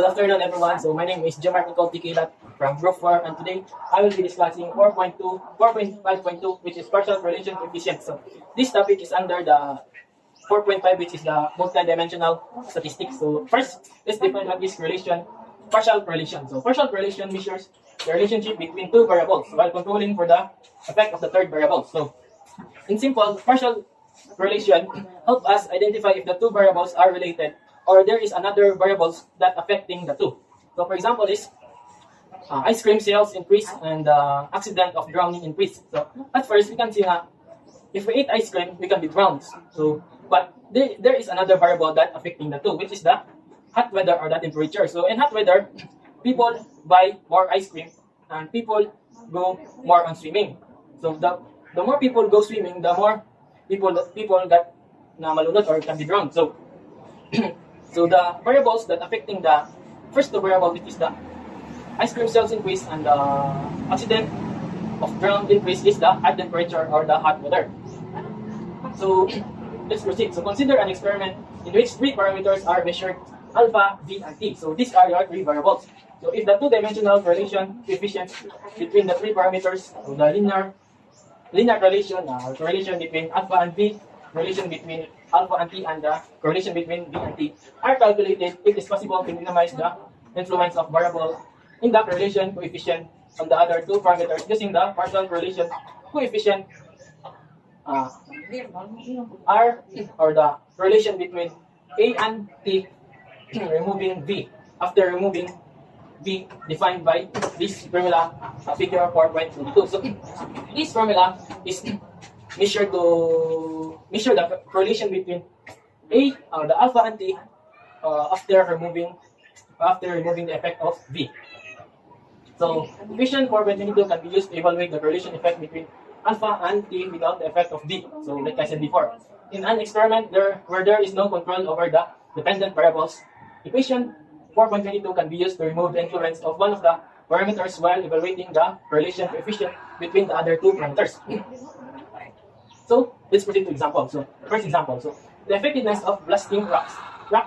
Good afternoon, everyone. So my name is Jamar Nicole Tikilat from Group 4, and today I will be discussing 4.5.2, which is partial correlation coefficient. So this topic is under the 4.5, which is the multidimensional statistics. So first, let's define what is correlation, partial correlation. So partial correlation measures the relationship between two variables while controlling for the effect of the third variable. So in simple, partial correlation help us identify if the two variables are related or there is another variables that affecting the two. So for example is ice cream sales increase and accident of drowning increase. So at first we can see that if we eat ice cream we can be drowned. So but there is another variable that affecting the two, which is the hot weather or the temperature. So in hot weather, people buy more ice cream and people go more on swimming. So the more people go swimming, the more people get na malunod or can be drowned. So so the variables that affecting the first two variable, which is the ice cream sales increase and the accident of drown increase, is the hot temperature or the hot weather. So let's proceed. So consider an experiment in which three parameters are measured: alpha, v, and t. So these are your three variables. So if the two-dimensional correlation coefficient between the three parameters, so the linear correlation, correlation between alpha and v, correlation between alpha and t, and the correlation between v and t are calculated, it is possible to minimize the influence of variable in the correlation coefficient on the other two parameters using the partial correlation coefficient R, or the correlation between A and T, removing V. After removing V defined by this formula, figure 4.22. So this formula is measure the correlation between A, the alpha and T, after removing the effect of V. So equation 4.22 can be used to evaluate the correlation effect between alpha and T without the effect of V. So like I said before, in an experiment where there is no control over the dependent variables, equation 4.22 can be used to remove the influence of one of the parameters while evaluating the correlation coefficient between the other two parameters. So let's proceed to example. So first example. So the effectiveness of blasting rock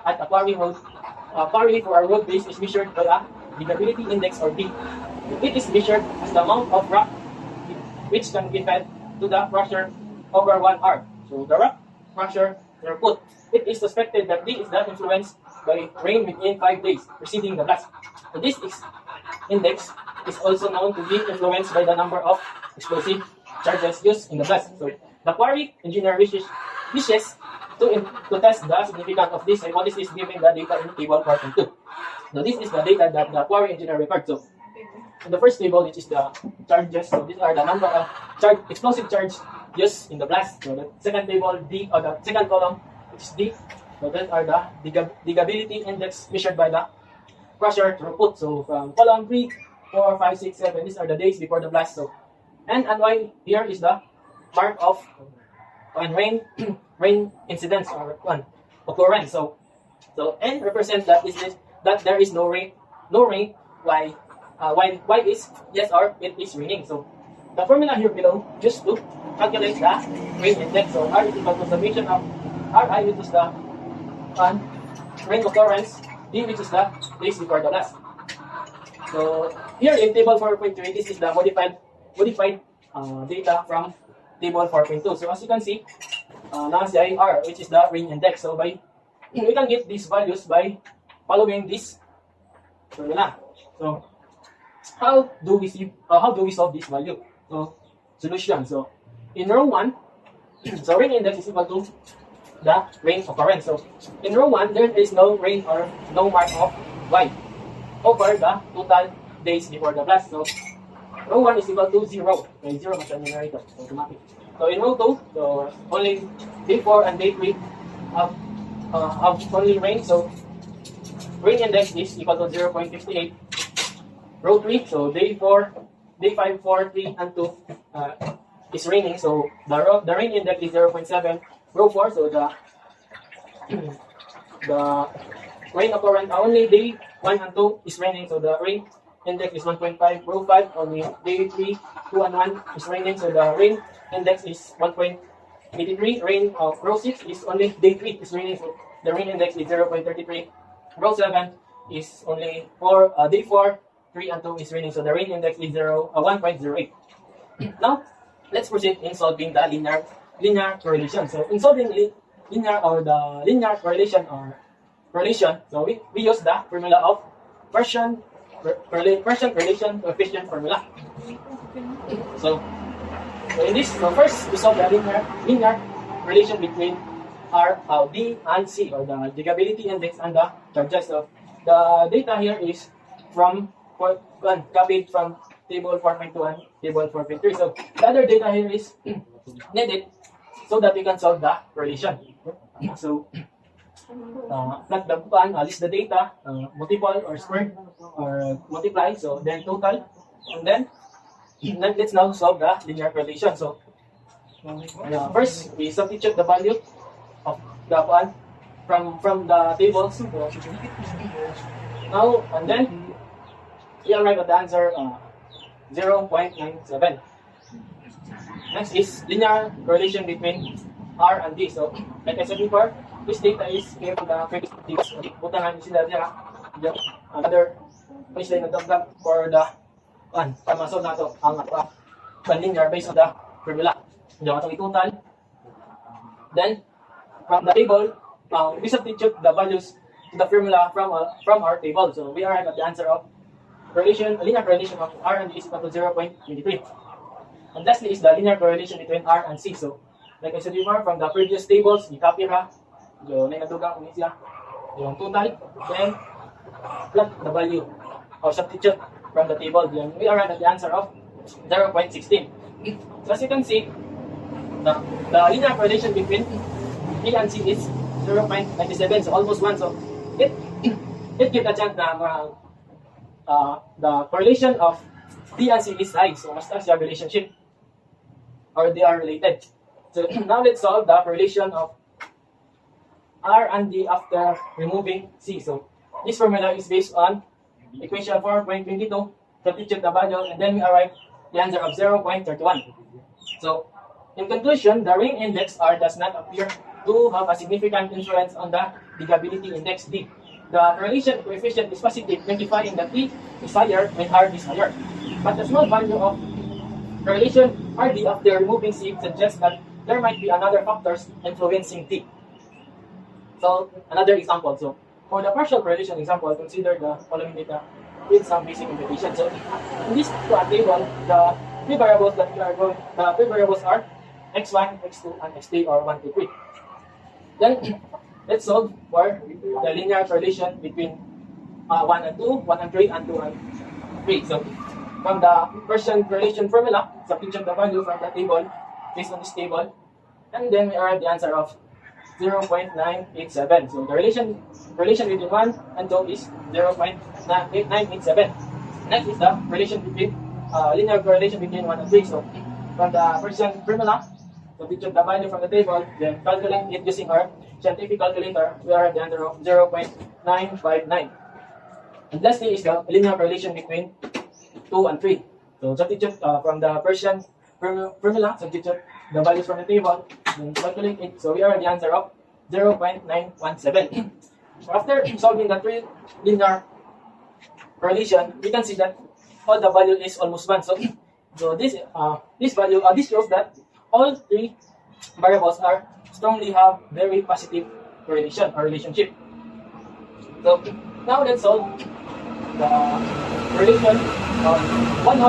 at a quarry for a road base is measured by a digability index, or D. It is measured as the amount of rock which can be fed to the crusher over 1 hour. So the rock crusher throughput. It is suspected that D is not influenced by rain within 5 days preceding the blast. So this index is also known to be influenced by the number of explosive charges used in the blast. So the quarry engineer wishes to test the significance of this hypothesis given the data in table 4.2. So this is the data that the quarry engineer referred to. In the first table, which is the charges, so these are the number of explosive charge used in the blast. So the second table, D, or the second column, which is D. So these are the digability index measured by the crusher throughput. So from column 3, 4, 5, 6, 7, these are the days before the blast. So N and Y here is the part of when rain incidents or occurrence. So N represents that there is no rain. Y is yes or it is raining. So the formula here below just to calculate the rain index. So R is equal to summation of Ri, which is the rain occurrence, D, which is the days before the blast. So here in table 4.3, this is the modified data from table 4.2. So as you can see, nasa R, which is the rain index. So we can get these values by following this formula. So how do we solve this value? So solution. So in row 1, so rain index is equal to the rain occurrence. So in row 1, there is no rain or no mark of Y over the total days before the blast. So row 1 is equal to 0. Okay, 0 must be numerator, so automatic. So in row 2, so only day 4 and day 3 have only rain. So rain index is equal to 0.58. Row 3, so day 4, day 5, 4, 3, and 2 is raining. So the rain index is 0.7. Row 4, so the rain occurrence only day 1 and 2 is raining. So the rain index is 1.5. Row 5, only day 3, 2, and 1 is raining. So the rain index is 1.83. Row 6 is only day 3 is raining. So the rain index is 0.33. Row 7, is only for day 4, 3 and 2 is raining. So the rain index is 1.08. Now, let's proceed in solving the linear correlation. So in solving linear correlation or correlation, so we use the formula of Persian correlation coefficient formula. So in this, so first we solve the linear relation between D and C, or the digability index and the charges. So the data here is copied from table 4.2 and table 4.3. So the other data here is needed so that we can solve the correlation. So plot the list the data, multiple or square or multiply, so then total, and then let's now solve the linear correlation. So first we substitute the value of the one from the tables. Now and then we arrive at the answer 0.97. Next is linear correlation between R and D. So like I said before, this data is came from the previous tables. Buta nga sila diya. Another page na nagdagdag for the para masolve nato ang linear based on the formula. Diyan atong i-total. Then from the table, we substitute the values to the formula from our table. So we arrive at the answer of linear correlation of R and D is equal to 0.23. And lastly is the linear correlation between R and C. So like I said before, from the previous tables, i-copy ra yung nagdugang kung siya yung total, then plot the value or substitute from the table. Then we arrive at the answer of 0.16. So as you can see, the linear correlation between B and C is 0.97, so almost 1. So it gives a chance na the correlation of D and C is high, so mas taas yung relationship or they are related. So now let's solve the correlation of R and D after removing C. So this formula is based on equation 4.22, substitute the value, and then we arrive the answer of 0.31. So in conclusion, the ring index R does not appear to have a significant influence on the digability index D. The correlation coefficient is positive, identifying that D is higher when R is higher. But the small value of correlation RD after removing C suggests that there might be another factors influencing D. So another example. So for the partial correlation example, consider the following data with some basic implications. So in this table, the three variables are x1, x2, and x3, or 1, 2, 3. Then let's solve for the linear correlation between 1 and 2, 1 and 3, and 2 and 3. So from the Persian correlation formula, substitute the value from the table based on this table, and then we arrive the answer of 0.987. So the relation between 1 and 2 is 0.987. Next is the relation between linear correlation between 1 and 3. So from the Persian formula, substitute the value from the table, then calculate it using our scientific calculator, we arrive at the answer of 0.959. And lastly is the linear correlation between 2 and 3. So substitute from the Persian formula, substitute the values from the table, then calculate it. So we are at the answer of 0.917. So after solving the three linear correlation, we can see that all the value is almost 1. So this value this shows that all three variables are strongly have very positive correlation or relationship. So now let's solve the relation of 1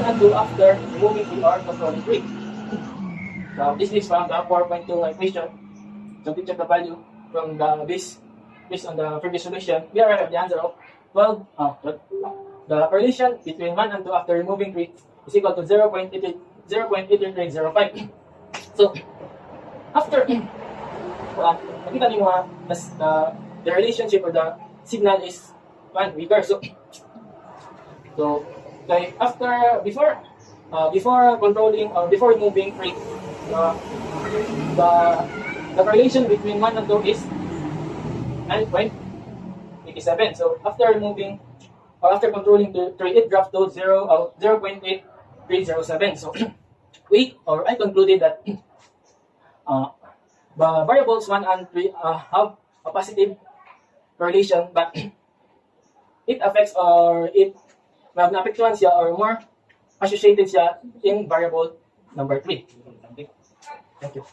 and 2 after removing the or controlling 3. So this is from the 4.2 equation. Substitute the value from the based on the previous solution. We arrive at the answer of 12. The correlation between 1 and 2 after removing 3 is equal to 0.8305. So after nakita niyo the relationship or the signal is weaker. So like before controlling or before removing 3, the correlation between 1 and 2 is 9.87. So after removing or after controlling 3, it drops to 0.8307. So I concluded that the variables 1 and 3 have a positive correlation, but it affects or it naapektuhan siya or more associated siya in variable number 3. Okay. Thank you.